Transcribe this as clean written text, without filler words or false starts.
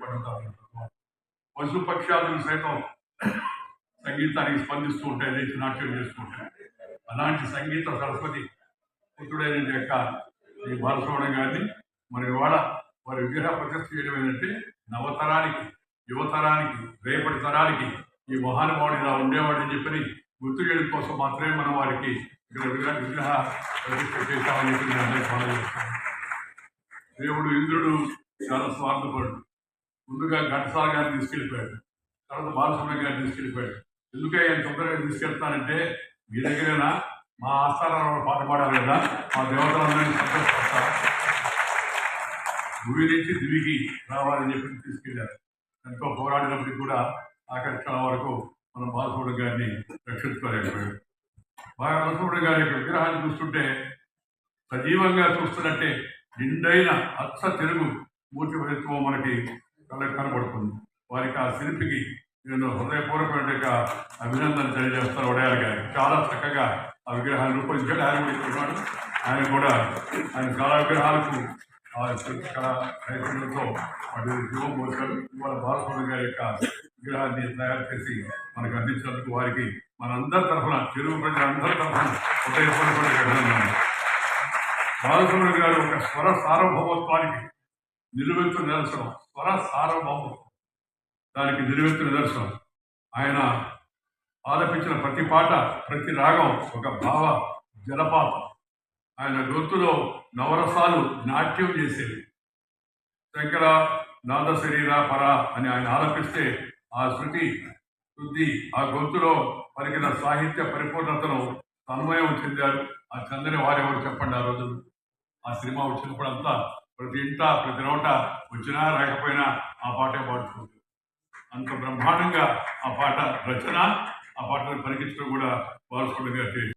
పడుతారు. పశుపక్ష్యాదులు సైతం సంగీతానికి స్పందిస్తూ ఉంటాయి, లేచి నాట్యం చేస్తూ ఉంటాయి. అలాంటి సంగీత సరస్వతి పుత్రుడైన యొక్క ఈ బాలసుబ్రహ్మణ్యం గారిని మరి ఇవాళ వారి విగ్రహ ప్రతిష్ఠ చేయడం ఏంటంటే నవతరానికి, యువతరానికి, రేపటి తరానికి ఈ మహానుభావుడు ఇలా ఉండేవాడని చెప్పని గుర్తు చేయడం కోసం మాత్రమే మనం వారికి ఇక్కడ విగ్రహ ప్రతిష్ఠ చేశామని చెప్పి నేను అందరికీ ఫాలో చేస్తాను. దేవుడు ఇంద్రుడు చాలా స్వార్థపరుడు. ముందుగా ఘంటసాల గారిని తీసుకెళ్ళిపోయాడు, తర్వాత బాలసుబ్రహ్మణ్యం గారిని తీసుకెళ్ళిపోయాడు. ఎందుకే ఆయన తొందరగా తీసుకెళ్తానంటే మీ దగ్గరేనా మా ఆస్థానాల్లో పాట పాడాలి కదా, మా దేవతలందరినీ సంతోషపడతారు, భూమి నుంచి దివికి రావాలని చెప్పి తీసుకెళ్లారు. ఎంతో పోరాడినప్పటికీ కూడా ఆఖరి క్షణం వరకు మనం బాలసుబ్రహ్మణ్యం గారిని రక్షించుకోలేకపోయాడు. బాలసుబ్రహ్మణ్యం గారి యొక్క విగ్రహాన్ని చూస్తుంటే సజీవంగా చూస్తున్నట్టే నిండైన అచ్చ తెలుగు మూర్తి ప్రభుత్వం మనకి కనబడుతుంది. వారికి ఆ శిల్పికి నేను హృదయపూర్వకమైన అభినందన తెలియజేస్తాను. వడయాల గారికి చాలా చక్కగా ఆ విగ్రహాన్ని రూపొందించాడు. ఆయన కూడా ఇస్తున్నాడు. ఆయన చాలా విగ్రహాలకు ఆ శిల్పకళ నైపుణ్యంతో వాటి జీవం పోశారు. ఇవాళ బాలసుబ్రహ్మణ్యం గారి యొక్క విగ్రహాన్ని తయారు చేసి మనకు అందించినందుకు వారికి మనందరి తరఫున, తెలుగు ప్రజలందరి తరఫున హృదయపూర్వకమైన అభినందన. బాలసుబ్రహ్మణ్యం గారు ఒక స్వర సార్వభౌమత్వానికి నిలువెత్తు నిదర్శనం. స్వర సార్వభౌమత్వం దానికి నిలువెత్తు నిదర్శనం. ఆయన ఆలపించిన ప్రతి పాట, ప్రతి రాగం ఒక భావ జలపాతం. ఆయన గొంతులో నవరసాలు నాట్యం చేసేవి. శంకర నాద శరీర పర అని ఆయన ఆలపిస్తే ఆ శృతి ఆ గొంతులో పలికిన సాహిత్య పరిపూర్ణతను తన్మయం చెందారు. ఆ చందని వారెవరు చెప్పండి. ఆ రోజు ఆ సినిమా వచ్చినప్పుడంతా ప్రతి ఇంట, ప్రతి నోట వచ్చినా రాకపోయినా ఆ పాటే పాడుతుంది. అంత బ్రహ్మాండంగా ఆ పాట రచన, ఆ పాటను పలికించడం కూడా బాలసుబ్రహ్మణ్యం గారు